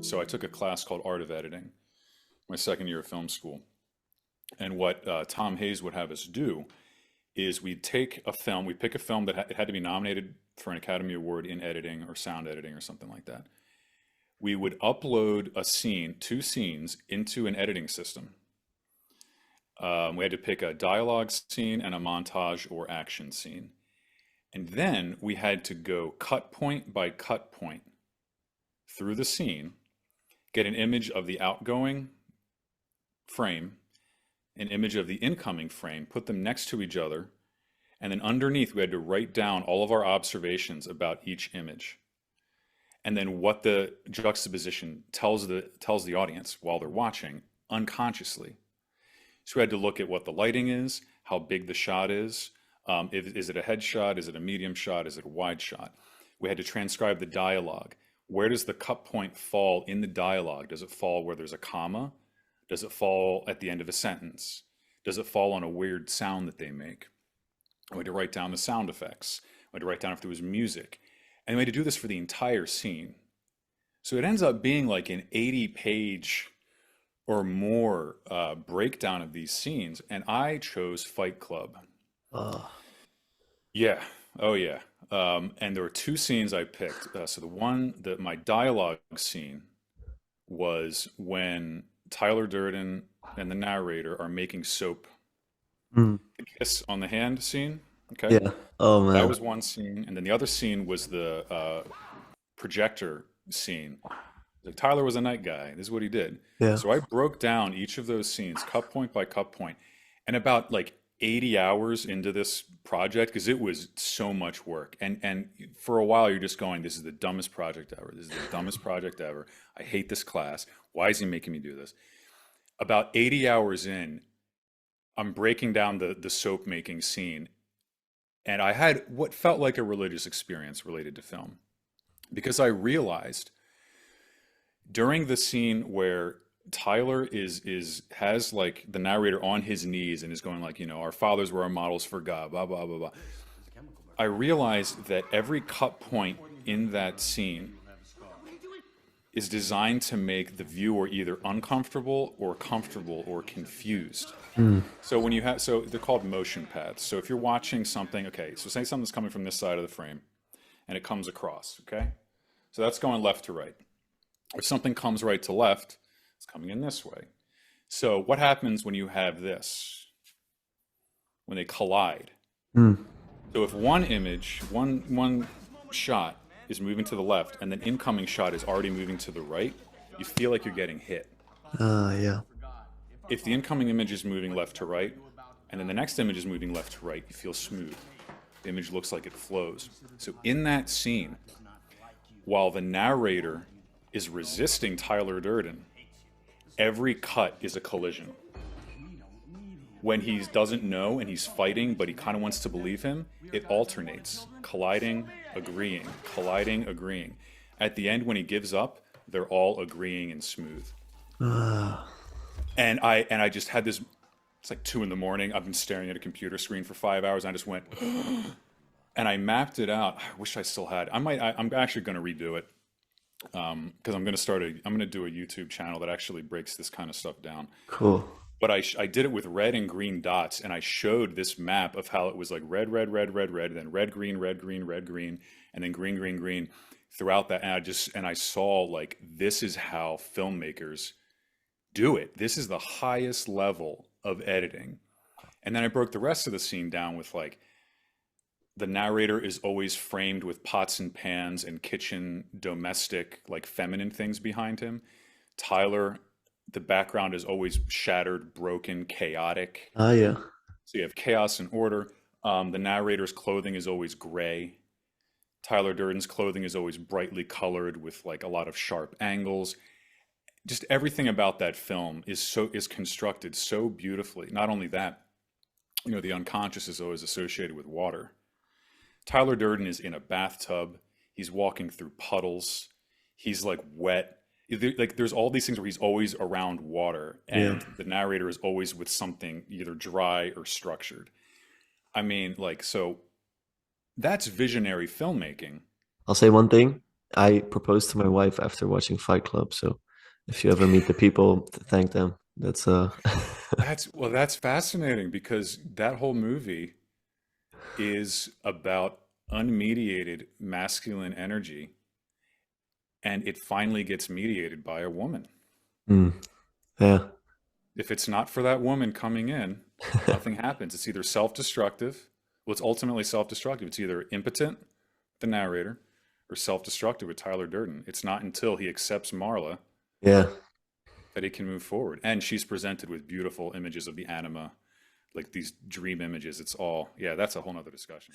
So I took a class called Art of Editing, my second year of film school. And what Tom Hayes would have us do is we'd take a film, we'd pick a film that it had to be nominated for an Academy Award in editing or sound editing or something like that. We would upload a scene, two scenes, into an editing system. We had to pick a dialogue scene and a montage or action scene. And then we had to go cut point by cut point through the scene, get an image of the outgoing frame, an image of the incoming frame, put them next to each other, and then underneath we had to write down all of our observations about each image. And then what the juxtaposition tells the audience while they're watching unconsciously. So we had to look at what the lighting is, how big the shot is, is it a headshot, is it a medium shot, is it a wide shot? We had to transcribe the dialogue. Where does the cut point fall in the dialogue? Does it fall where there's a comma? Does it fall at the end of a sentence? Does it fall on a weird sound that they make? We had to write down the sound effects. We had to write down if there was music. And we had to do this for the entire scene. So it ends up being like an 80-page or more breakdown of these scenes. And I chose Fight Club. Oh, Yeah. Oh, yeah. And there were two scenes I picked. So the one that my dialogue scene was when Tyler Durden and the narrator are making soap. mm, The kiss on the hand scene. Okay. yeah. Oh That man. was one scene. And then the other scene was the projector scene. Like Tyler was a night guy. This is what he did. Yeah. So I broke down each of those scenes, cut point by cut point, and about like 80 hours into this project because it was so much work. And for a while you're just going, this is the dumbest project ever. This is the dumbest project ever. I hate this class. Why is he making me do this? About 80 hours in, I'm breaking down the soap making scene, and I had what felt like a religious experience related to film because I realized during the scene where Tyler is has like the narrator on his knees and is going like, our fathers were our models for God, blah blah blah blah. I realized that every cut point in that scene is designed to make the viewer either uncomfortable or comfortable or confused. Mm, So when you have, so they're called motion paths. So if you're watching something, okay, so say something's coming from this side of the frame and it comes across, okay? So that's going left to right. If something comes right to left, it's coming in this way. So what happens when you have this? When they collide? mm. So if one image, one shot is moving to the left and then incoming shot is already moving to the right, you feel like you're getting hit. Yeah. If the incoming image is moving left to right and then the next image is moving left to right, you feel smooth. The image looks like it flows. So in that scene, while the narrator is resisting Tyler Durden, every cut is a collision. When he doesn't know and he's fighting, but he kind of wants to believe him, it alternates, colliding, agreeing, colliding, agreeing. At the end, when he gives up, they're all agreeing and smooth. Uh, And I just had this. It's like 2 in the morning. I've been staring at a computer screen for 5 hours. And I just went, and I mapped it out. I wish I still had. I'm actually going to redo it because I'm going to I'm going to do a YouTube channel that actually breaks this kind of stuff down. cool. But I did it with red and green dots, and I showed this map of how it was like red, red, red, red, red, then red, green, red, green, red, green, and then green, green, green throughout that. And I saw like this is how filmmakers do it. This is the highest level of editing. And then I broke the rest of the scene down with like the narrator is always framed with pots and pans and kitchen domestic like feminine things behind him. Tyler, the background is always shattered, broken, chaotic. Yeah. So you have chaos and order. The narrator's clothing is always gray. Tyler Durden's clothing is always brightly colored with like a lot of sharp angles. Just everything about that film is constructed so beautifully. Not only that, the unconscious is always associated with water. Tyler Durden is in a bathtub. He's walking through puddles. He's like wet. Like there's all these things where he's always around water, Yeah. and the narrator is always with something either dry or structured. I mean, like so that's visionary filmmaking. I'll say one thing. I proposed to my wife after watching Fight Club. So if you ever meet the people, thank them. That's That's fascinating because that whole movie is about unmediated masculine energy, and it finally gets mediated by a woman. mm, yeah. If it's not for that woman coming in, nothing happens. It's either self-destructive. Well, it's ultimately self-destructive. It's either impotent, the narrator, or self-destructive with Tyler Durden. It's not until he accepts Marla Yeah. that he can move forward. And she's presented with beautiful images of the anima, like these dream images. It's all, yeah, that's a whole nother discussion.